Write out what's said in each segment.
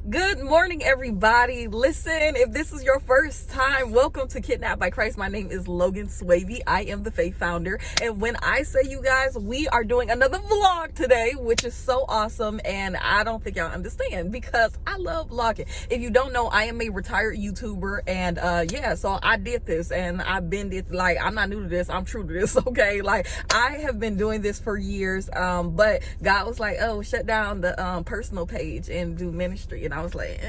Good morning, everybody. Listen, if this is your first time, welcome to Kidnapped by Christ. My name is Logan Swavey. I am the faith founder. And when I say you guys, we are doing another vlog today, which is so awesome. And I don't think y'all understand because I love vlogging. If you don't know, I am a retired YouTuber. And yeah, so I did this and I've been this, like, I'm not new to this. I'm true to this. Okay. Like, I have been doing this for years. But God was like, oh, shut down the personal page and do ministry. And I was like,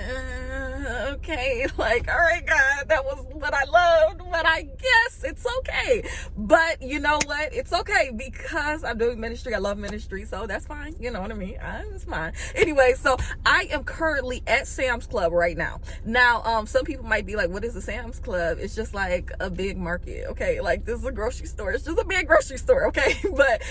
okay, like, all right, God, that was what I loved, but I guess it's okay. But you know what? It's okay because I'm doing ministry. I love ministry, so that's fine. You know what I mean? It's fine. Anyway, so I am currently at Sam's Club right now. Now, some people might be like, what is a Sam's Club? It's just like a big market, okay? Like, this is a grocery store. It's just a big grocery store, okay? But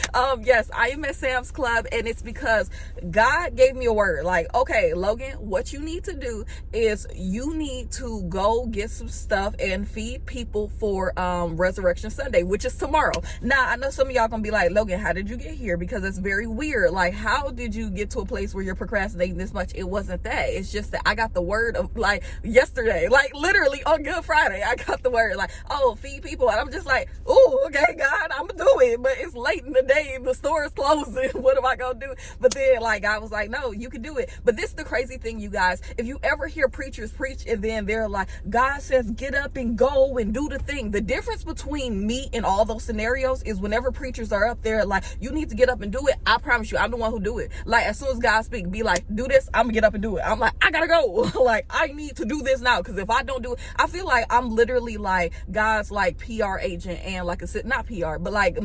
yes, I am at Sam's Club, and it's because God gave me a word. Like, okay, Logan, what you need to do is you need to go get some stuff and feed people for Resurrection Sunday, which is tomorrow. Now, I know some of y'all gonna be like, Logan, how did you get here? Because it's very weird. Like, how did you get to a place where you're procrastinating this much? It wasn't that. It's just that I got the word of, like, yesterday, like literally on Good Friday, I got the word like, oh, feed people. And I'm just like, oh, okay, God, I'm gonna do it. But it's late in the day, the store is closing. What am I gonna do? But then, like, I was like, no, you can do it. But this is the crazy thing, you guys. If you ever hear preachers preach and then they're like, God says get up and go and do the thing, the difference between me and all those scenarios is whenever preachers are up there like, you need to get up and do it, I promise you I'm the one who do it. Like, as soon as God speak, be like, do this, I'm gonna get up and do it. I'm like, I gotta go. Like, I need to do this now, because if I don't do it, I feel like I'm literally like God's like PR agent and like not PR, but like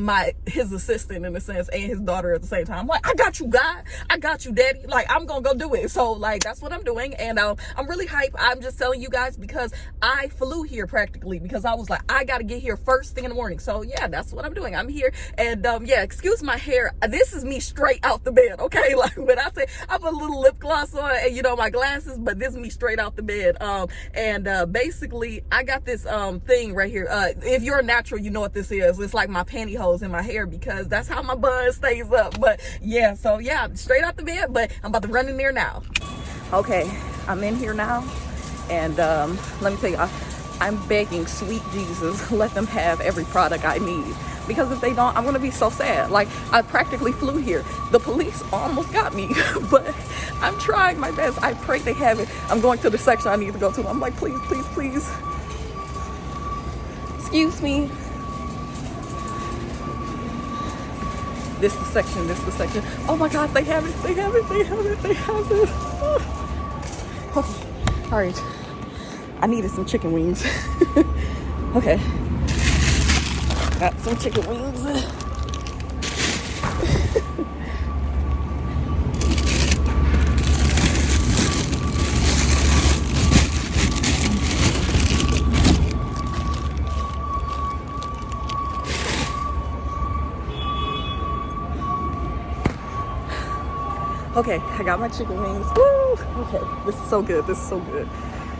his assistant in a sense, and his daughter at the same time. I'm like, I got you, God, I got you, Daddy. Like, I'm gonna go do it. So like, that's what I'm doing. And I'm really hyped. I'm just telling you guys because I flew here practically because I was like, I gotta get here first thing in the morning. So yeah, that's what I'm doing. I'm here. And yeah, excuse my hair. This is me straight out the bed, okay? Like, when I say I put a little lip gloss on and, you know, my glasses, but this is me straight out the bed. Basically I got this thing right here. If you're a natural, you know what this is. It's like my pantyhose in my hair because that's how my bun stays up. But yeah, so yeah, straight out the bed, but I'm about to run in there now. Okay, I'm in here now, and let me tell you, I'm begging sweet Jesus, let them have every product I need, because if they don't, I'm gonna be so sad. Like, I practically flew here. The police almost got me, but I'm trying my best. I pray they have it. I'm going to the section I need to go to. I'm like, please, please, please. Excuse me. This is the section, this is the section. Oh my God, they have it, they have it, they have it, they have it. Okay, all right. I needed some chicken wings. Okay, got some chicken wings. Okay, I got my chicken wings. Woo! Okay, this is so good. This is so good.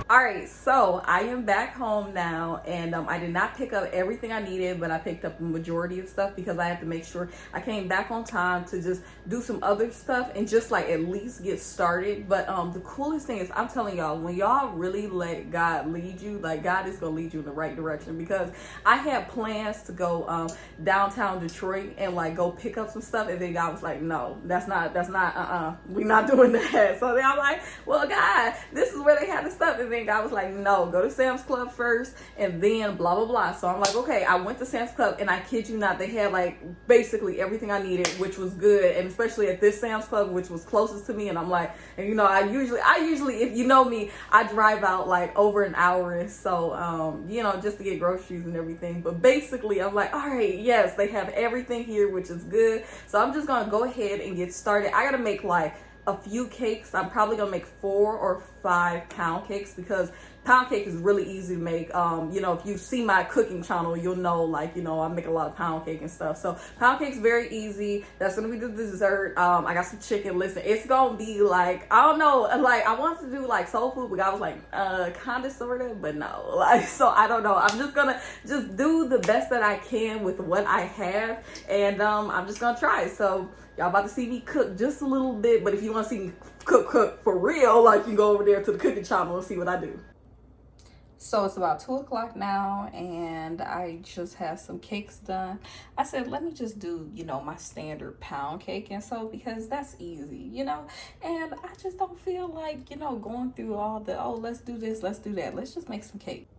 All right, so I am back home now, and I did not pick up everything I needed, but I picked up the majority of stuff because I had to make sure I came back on time to just do some other stuff and just like at least get started. But the coolest thing is, I'm telling y'all, when y'all really let God lead you, like, God is gonna lead you in the right direction, because I had plans to go downtown Detroit and like go pick up some stuff, and then God was like, no, that's not we're not doing that. So then I'm like, well, God, this is where they had the stuff. And then God was like, no, go to Sam's Club first and then blah blah blah. So I'm like, okay. I went to Sam's Club, and I kid you not, they had like basically everything I needed, which was good. And especially at this Sam's Club, which was closest to me. And I'm like, and you know, I usually if you know me, I drive out like over an hour, and so you know, just to get groceries and everything. But basically I'm like, all right, yes, they have everything here, which is good. So I'm just gonna go ahead and get started. I gotta make like a few cakes. I'm probably gonna make 4 or 5 pound cakes, because pound cake is really easy to make. You know, if you see my cooking channel, you'll know, like, you know, I make a lot of pound cake and stuff. So pound cake's very easy. That's gonna be the dessert. I got some chicken. Listen, it's gonna be like, I don't know, like, I wanted to do like soul food, but I was like, kind of, sort of, but no. Like, so I don't know. I'm just gonna do the best that I can with what I have, and I'm just gonna try. So y'all about to see me cook just a little bit, but if you want to see me cook for real, like you go over there to the cooking channel and see what I do. So it's about 2 o'clock now, and I just have some cakes done. I said, let me just do, you know, my standard pound cake, and so because that's easy, you know, and I just don't feel like, you know, going through all the, oh, let's do this, let's do that. Let's just make some cake.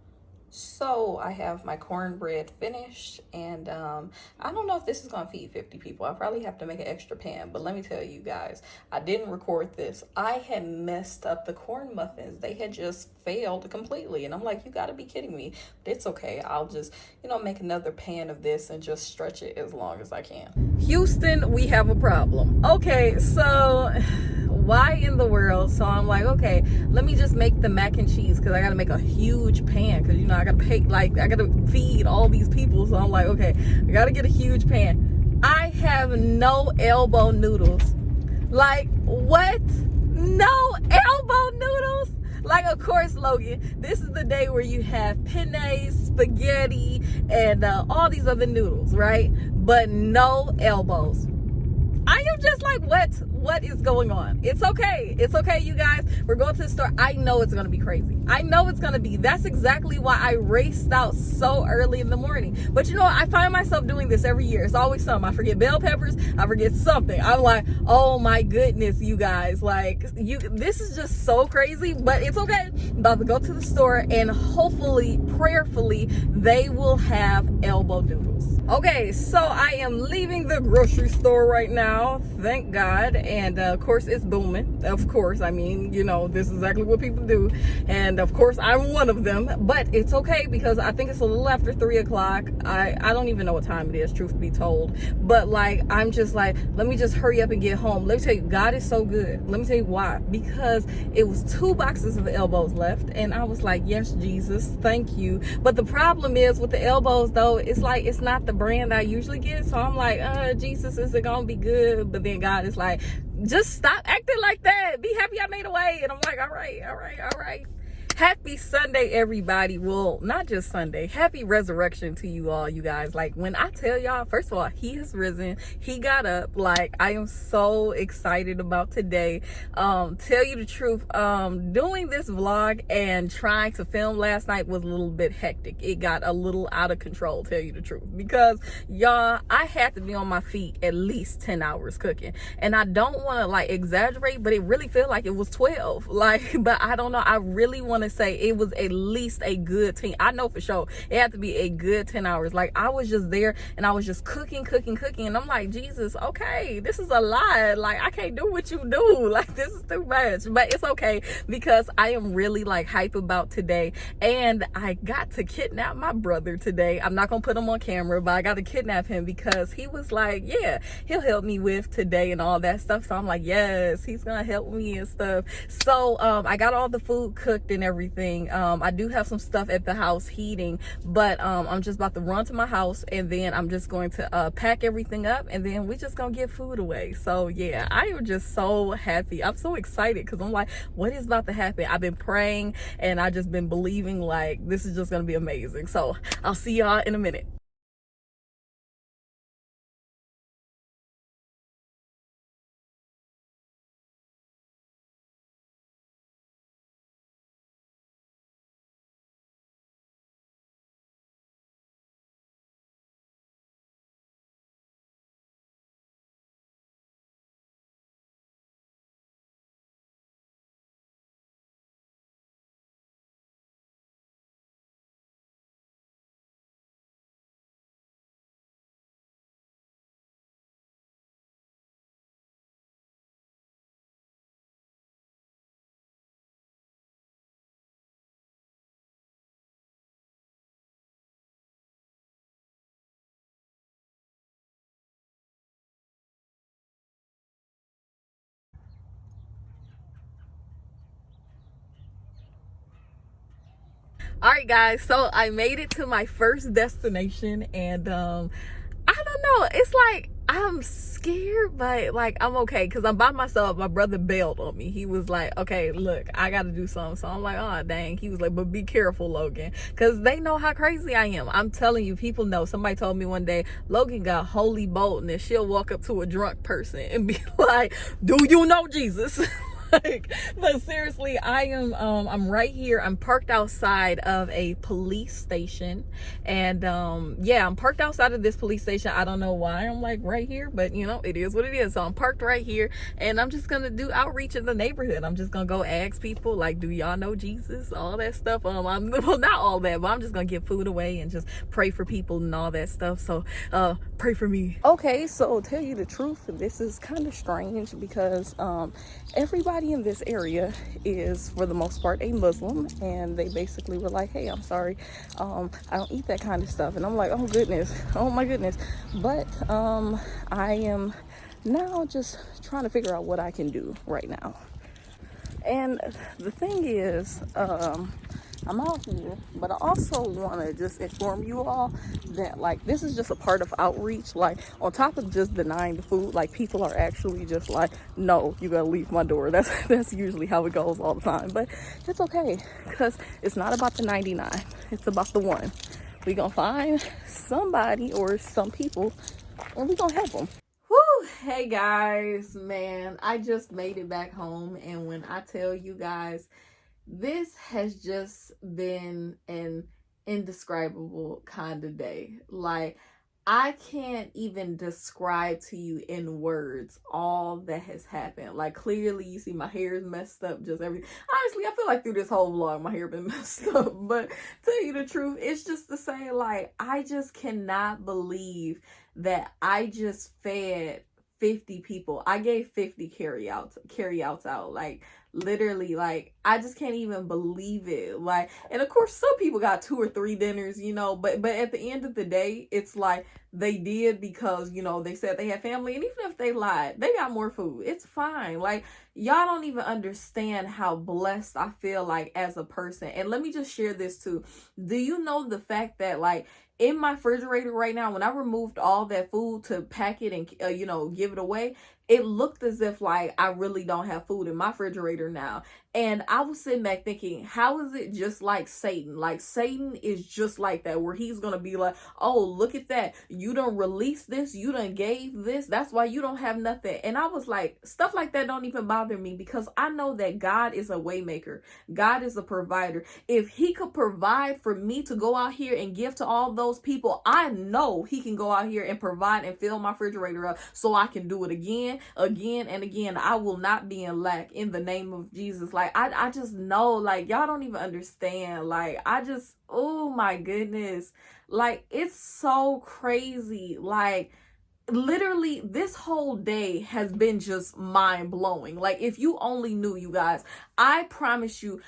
So I have my cornbread finished, and I don't know if this is gonna feed 50 people. I probably have to make an extra pan, but let me tell you guys, I didn't record this. I had messed up the corn muffins. They had just failed completely, and I'm like, you gotta be kidding me. But it's okay. I'll just, you know, make another pan of this and just stretch it as long as I can. Houston, we have a problem. Okay, so why in the world? So I'm like, okay, let me just make the mac and cheese, because I gotta make a huge pan, because you know I gotta pay, like I gotta feed all these people. So I'm like, okay, I gotta get a huge pan. I have no elbow noodles. Like, what? No elbow noodles? Like, of course, Logan, this is the day where you have penne, spaghetti, and all these other noodles, right? But no elbows. I am just like, what is going on? It's okay. It's okay, you guys. We're going to the store. I know it's going to be crazy. I know it's going to be. That's exactly why I raced out so early in the morning. But you know what? I find myself doing this every year. It's always something. I forget bell peppers. I forget something. I'm like, oh my goodness, you guys. Like, this is just so crazy, but it's okay. I'm about to go to the store, and hopefully, prayerfully, they will have elbow noodles. Okay, so I am leaving the grocery store right now. Thank God. And of course, it's booming. Of course, I mean, you know, this is exactly what people do. And of course, I'm one of them. But it's okay, because I think it's a little after 3 o'clock. I don't even know what time it is, truth be told. But like, I'm just like, let me just hurry up and get home. Let me tell you, God is so good. Let me tell you why. Because it was 2 boxes of elbows left. And I was like, yes, Jesus, thank you. But the problem is with the elbows, though, it's like, it's not the brand I usually get. So I'm like, Jesus, is it gonna be good? But then God is like, just stop acting like that. Be happy I made a way. And I'm like, all right. Happy Sunday, everybody. Well, not just Sunday. Happy resurrection to you all, you guys. Like, when I tell y'all, first of all, he has risen. He got up. Like, I am so excited about today. Tell you the truth, doing this vlog and trying to film last night was a little bit hectic. It got a little out of control, tell you the truth. Because, y'all, I had to be on my feet at least 10 hours cooking. And I don't want to, like, exaggerate, but it really felt like it was 12. Like, but I don't know. I really want to say it was at least a good 10. I know for sure it had to be a good 10 hours. Like, I was just there and I was just cooking, and I'm like, Jesus, okay, this is a lot. Like, I can't do what you do. Like, this is too much. But it's okay, because I am really like hype about today, and I got to kidnap my brother today. I'm not gonna put him on camera, but I got to kidnap him because he was like, yeah, he'll help me with today and all that stuff. So I'm like, yes, he's gonna help me and stuff. So I got all the food cooked and everything. I do have some stuff at the house heating, but I'm just about to run to my house, and then I'm just going to pack everything up, and then we just gonna get food away. So yeah, I am just so happy. I'm so excited, because I'm like, what is about to happen? I've been praying and I just been believing like this is just gonna be amazing. So I'll see y'all in a minute. All right, guys, so I made it to my first destination, and I don't know, it's like I'm scared, but like I'm okay, because I'm by myself. My brother bailed on me. He was like, okay, look, I gotta do something. So I'm like, oh dang. He was like, but be careful, Logan, because they know how crazy I am. I'm telling you, people know. Somebody told me one day, Logan got holy boldness. She'll walk up to a drunk person and be like, do you know Jesus? Like, but seriously, I'm right here. I'm parked outside of a police station, and yeah, I'm parked outside of this police station. I don't know why I'm like right here, but you know, it is what it is. So I'm parked right here, and I'm just gonna do outreach in the neighborhood. I'm just gonna go ask people, like, do y'all know Jesus, all that stuff. I'm well, not all that, but I'm just gonna give food away and just pray for people and all that stuff. So pray for me. Okay, so tell you the truth, this is kind of strange because everybody in this area is, for the most part, a Muslim, and they basically were like, hey, I'm sorry, I don't eat that kind of stuff. And I'm like, oh goodness, oh my goodness. But I am now just trying to figure out what I can do right now. And the thing is, I'm out here, but I also want to just inform you all that, like, this is just a part of outreach. Like, on top of just denying the food, like, people are actually just like, no, you gotta leave my door. That's usually how it goes all the time, but it's okay, because it's not about the 99, it's about the one. We gonna find somebody or some people, and we gonna help them. Whew, hey guys, man, I just made it back home, and when I tell you guys, this has just been an indescribable kind of day. Like, I can't even describe to you in words all that has happened. Like, clearly you see my hair is messed up, just everything. Honestly, I feel like through this whole vlog my hair been messed up, but tell you the truth, it's just to say, like, I just cannot believe that I just fed 50 people. I gave 50 carryouts out. Like, literally, like, I just can't even believe it. Like, and of course some people got 2 or 3 dinners, you know, but at the end of the day, it's like they did because, you know, they said they had family, and even if they lied, they got more food. It's fine. Like, y'all don't even understand how blessed I feel like as a person. And let me just share this too. Do you know the fact that, like, in my refrigerator right now, when I removed all that food to pack it and, you know, give it away, it looked as if, like, I really don't have food in my refrigerator now. And I was sitting back thinking, how is it just like Satan? Like, Satan is just like that, where he's going to be like, oh, look at that. You done released this. You done gave this. That's why you don't have nothing. And I was like, stuff like that don't even bother me, because I know that God is a waymaker. God is a provider. If he could provide for me to go out here and give to all those people, I know he can go out here and provide and fill my refrigerator up so I can do it again, and again. I will not be in lack in the name of Jesus. Like, I just know, like, y'all don't even understand. Like, oh my goodness. Like, it's so crazy. Like, literally this whole day has been just mind blowing. Like, if you only knew, you guys, I promise you,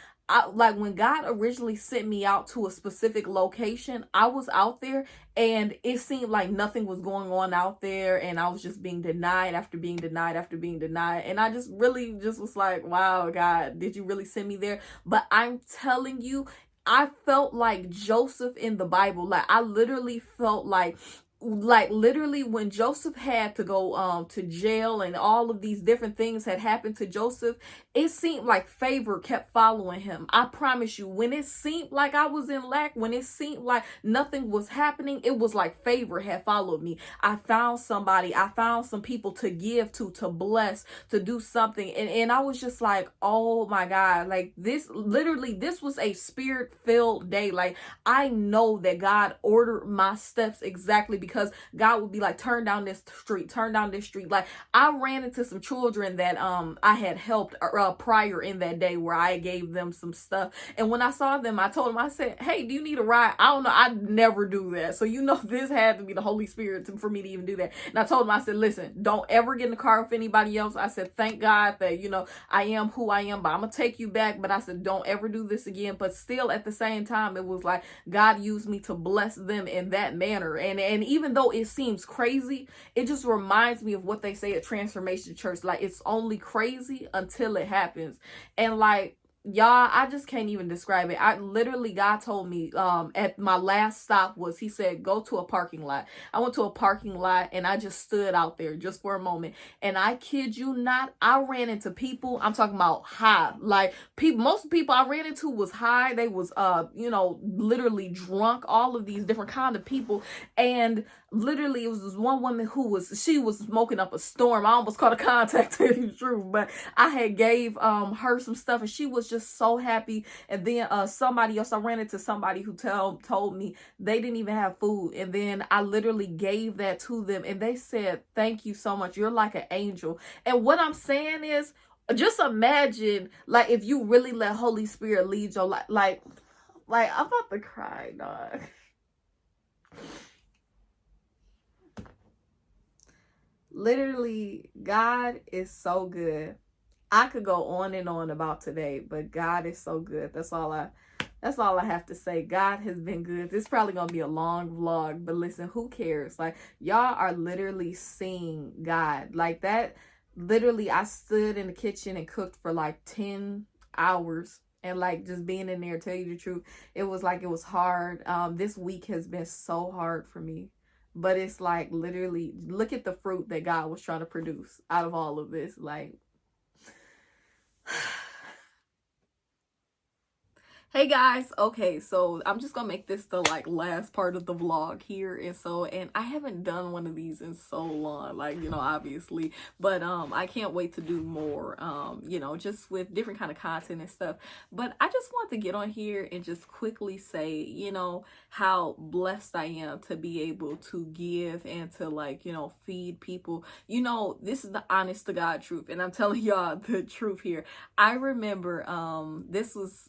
like, when God originally sent me out to a specific location, I was out there and it seemed like nothing was going on out there, and I was just being denied after being denied after being denied. And I just really just was like, wow, God, did you really send me there? But I'm telling you, I felt like Joseph in the Bible. Like, I literally felt like literally when Joseph had to go to jail and all of these different things had happened to Joseph, it seemed like favor kept following him. I promise you, when it seemed like I was in lack, when it seemed like nothing was happening, it was like favor had followed me. I found somebody, I found some people to give to bless, to do something, and I was just like, oh my God, like, this was a spirit-filled day. Like, I know that God ordered my steps exactly, because God would be like, turn down this street. Like, I ran into some children that I had helped prior in that day, where I gave them some stuff. And when I saw them, I told them, I said, hey, do you need a ride? I don't know. I never do that. So, you know, this had to be the Holy Spirit for me to even do that. And I told them, I said, listen, don't ever get in the car with anybody else. I said, thank God that, you know, I am who I am, but I'm going to take you back. But I said, don't ever do this again. But still, at the same time, it was like God used me to bless them in that manner. And even though it seems crazy, it just reminds me of what they say at Transformation Church. Like, it's only crazy until it happens. And like, y'all, I just can't even describe it. I literally, God told me at my last stop was, he said, go to a parking lot. I went to a parking lot and I just stood out there just for a moment, and I kid you not, I ran into people. I'm talking about high, like people, most people I ran into was high. They was you know, literally drunk, all of these different kind of people. And literally it was this one woman who was, she was smoking up a storm. I almost caught a contact, to tell you the truth, but I had gave her some stuff and she was just so happy. And then somebody else, I ran into somebody who told me they didn't even have food, and then I literally gave that to them and they said, thank you so much, you're like an angel. And what I'm saying is, just imagine, like, if you really let Holy Spirit lead your life. Like I'm about to cry, dog. Literally, God is so good. I could go on and on about today, but God is so good. That's all I have to say. God has been good. This is probably gonna be a long vlog, but listen, who cares? Like, y'all are literally seeing God like that. Literally, I stood in the kitchen and cooked for like 10 hours. And like, just being in there, tell you the truth, it was like, it was hard. This week has been so hard for me. But it's like, literally, look at the fruit that God was trying to produce out of all of this. Like, hey guys, okay, so I'm just gonna make this the like last part of the vlog here. And I haven't done one of these in so long, like, you know, obviously, but I can't wait to do more, you know, just with different kind of content and stuff. But I just want to get on here and just quickly say, you know, how blessed I am to be able to give and to, like, you know, feed people. You know, this is the honest to God truth, and I'm telling y'all the truth here. I remember this was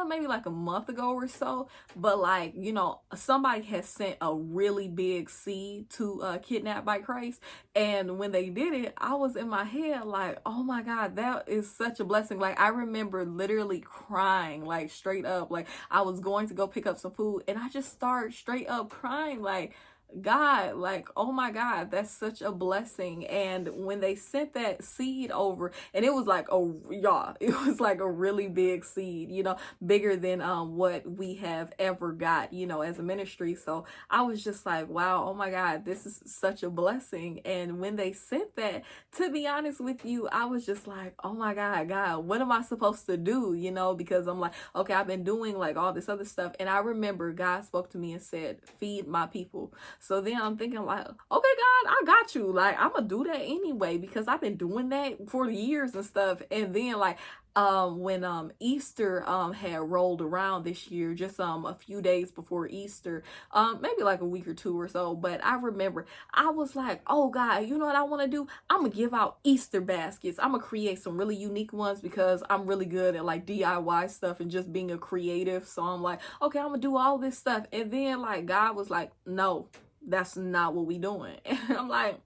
maybe like a month ago or so, but like, you know, somebody has sent a really big seed to Kidnapped by Christ, and when they did it, I was in my head like, oh my God, that is such a blessing. Like, I remember literally crying, like straight up, like I was going to go pick up some food and I just started straight up crying, like, God, like, oh my God, that's such a blessing. And when they sent that seed over, and it was like, oh y'all, it was like a really big seed, you know, bigger than what we have ever got, you know, as a ministry. So I was just like, wow, oh my God, this is such a blessing. And when they sent that, to be honest with you, I was just like, oh my God, God, what am I supposed to do? You know, because I'm like, okay, I've been doing like all this other stuff. And I remember God spoke to me and said, feed my people. So then I'm thinking like, okay, God, I got you. Like, I'm gonna do that anyway, because I've been doing that for years and stuff. And then like, when Easter had rolled around this year, just a few days before Easter, maybe like a week or two or so, but I remember I was like, oh God, you know what I want to do? I'm gonna give out Easter baskets. I'm gonna create some really unique ones because I'm really good at like DIY stuff and just being a creative. So I'm like, okay, I'm gonna do all this stuff. And then like, God was like, no, that's not what we doing. And I'm like,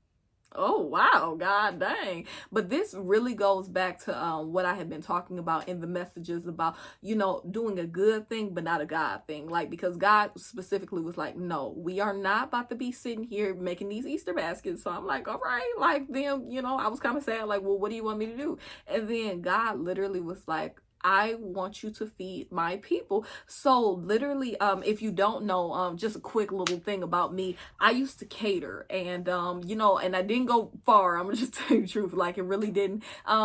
oh wow, God dang. But this really goes back to what I have been talking about in the messages about, you know, doing a good thing but not a God thing. Like, because God specifically was like, no, we are not about to be sitting here making these Easter baskets. So I'm like, all right, like, then, you know, I was kind of sad, like, well, what do you want me to do? And then God literally was like, I want you to feed my people. So literally, if you don't know, just a quick little thing about me, I used to cater, and you know, and I didn't go far. I'm gonna just tell you the truth, like, it really didn't,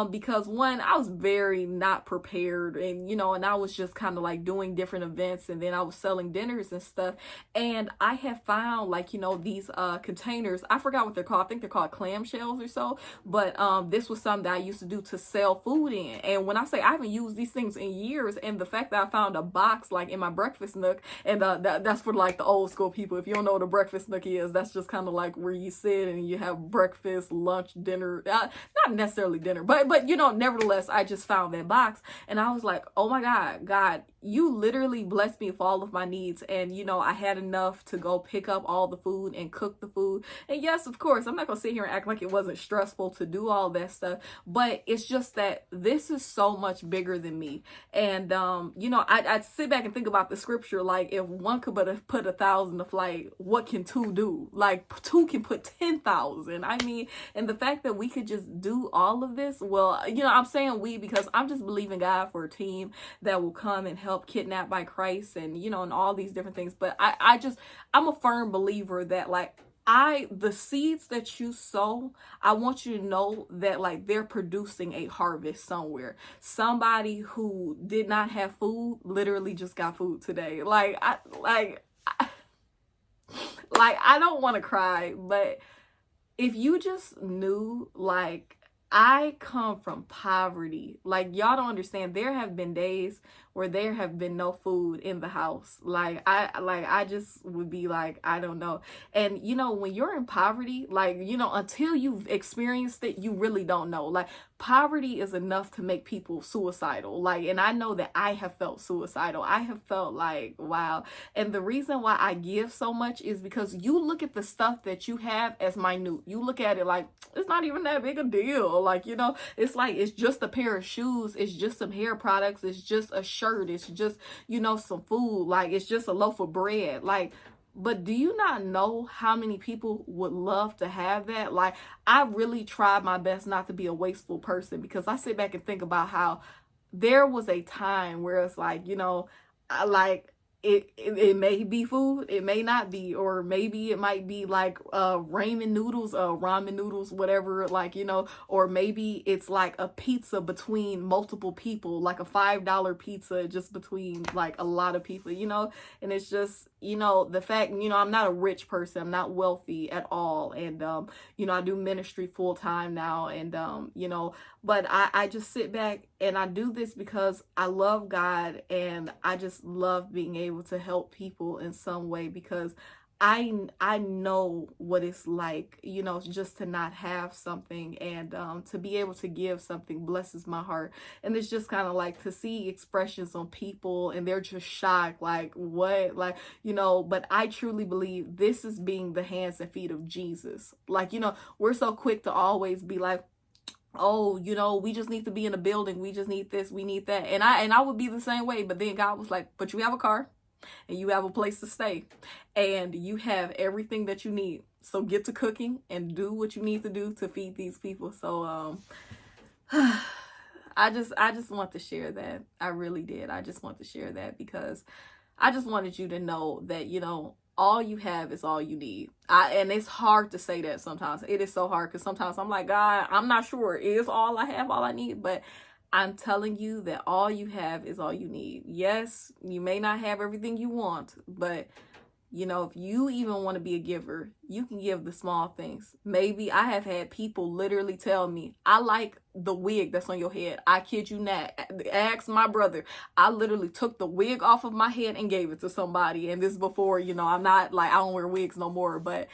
because one, I was very not prepared, and you know, and I was just kind of like doing different events, and then I was selling dinners and stuff, and I have found, like, you know, these containers, I forgot what they're called. I think they're called clamshells or so, but this was something that I used to do to sell food in. And when I say I haven't used these things in years, and the fact that I found a box like in my breakfast nook, and that's for like the old school people. If you don't know what a breakfast nook is, that's just kind of like where you sit and you have breakfast, lunch, dinner, not necessarily dinner, but you know, nevertheless, I just found that box and I was like, oh my God, God, you literally blessed me with all of my needs. And you know, I had enough to go pick up all the food and cook the food. And yes, of course, I'm not gonna sit here and act like it wasn't stressful to do all that stuff, but it's just that this is so much bigger than me. And, you know, I sit back and think about the scripture, like, if one could put 1,000 to flight, what can two do? Like, two can put 10,000. I mean, and the fact that we could just do all of this, well, you know, I'm saying we because I'm just believing God for a team that will come and help Kidnapped by Christ and, you know, and all these different things. But I'm a firm believer that, like, the seeds that you sow, I want you to know that, like, they're producing a harvest somewhere. Somebody who did not have food literally just got food today. I don't want to cry, but if you just knew, like, I come from poverty. Like, y'all don't understand. There have been days where there have been no food in the house. I just would be like, I don't know. And, you know, when you're in poverty, like, you know, until you've experienced it, you really don't know. Like, poverty is enough to make people suicidal. Like, and I know that I have felt suicidal. I have felt like, wow. And the reason why I give so much is because you look at the stuff that you have as minute. You look at it like, it's not even that big a deal. Like, you know, it's like, it's just a pair of shoes. It's just some hair products. It's just a shirt. It's just, you know, some food. Like, it's just a loaf of bread. Like, but do you not know how many people would love to have that? Like, I really tried my best not to be a wasteful person, because I sit back and think about how there was a time where it's like, you know, it may be food, it may not be, or maybe it might be like ramen noodles, whatever, like, you know, or maybe it's like a pizza between multiple people, like a $5 pizza just between like a lot of people, you know. And it's just, you know, the fact, you know, I'm not a rich person, I'm not wealthy at all, and you know, I do ministry full time now, and you know, but I just sit back and I do this because I love God, and I just love being able to help people in some way, because I know what it's like, you know, just to not have something, and to be able to give something blesses my heart. And it's just kind of like to see expressions on people and they're just shocked, like, what, like, you know. But I truly believe this is being the hands and feet of Jesus. Like, you know, we're so quick to always be like, oh, you know, we just need to be in a building, we just need this, we need that. And I would be the same way. But then God was like, but you have a car and you have a place to stay and you have everything that you need, so get to cooking and do what you need to do to feed these people. So I just want to share that. I really did. I just want to share that because I just wanted you to know that, you know, all you have is all you need. And it's hard to say that sometimes. It is so hard, because sometimes I'm like, God, I'm not sure. Is all I have all I need? But I'm telling you that all you have is all you need. Yes, you may not have everything you want, but, you know, if you even want to be a giver, you can give the small things. Maybe I have had people literally tell me, I like the wig that's on your head. I kid you not. Ask my brother. I literally took the wig off of my head and gave it to somebody. And this before, you know, I'm not like, I don't wear wigs no more. But,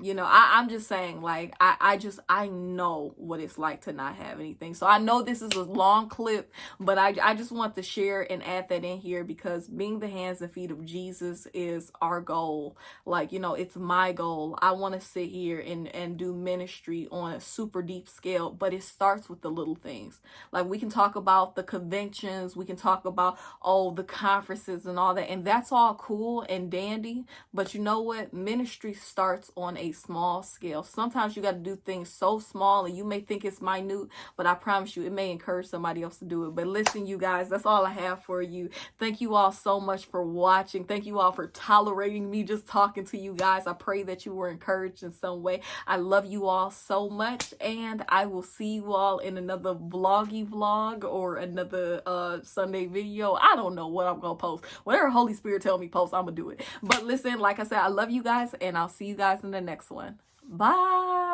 you know, I'm just saying, like, I know what it's like to not have anything. So I know this is a long clip, but I just want to share and add that in here, because being the hands and feet of Jesus is our goal. Like, you know, it's my goal. I want to sit here and do ministry on a super deep scale, but it starts with the little things. Like, we can talk about the conventions, we can talk about the conferences and all that, and that's all cool and dandy, but you know what? Ministry starts on a small scale. Sometimes you got to do things so small and you may think it's minute, but I promise you it may encourage somebody else to do it. But listen, you guys, that's all I have for you. Thank you all so much for watching. Thank you all for tolerating me just talking to you guys. I pray that you were encouraged in some way. I love you all so much, and I will see you all in another vlog or another Sunday video. I don't know what I'm gonna post. Whatever Holy Spirit tell me post, I'm gonna do it. But listen, like I said, I love you guys, and I'll see you guys in the next one. Bye.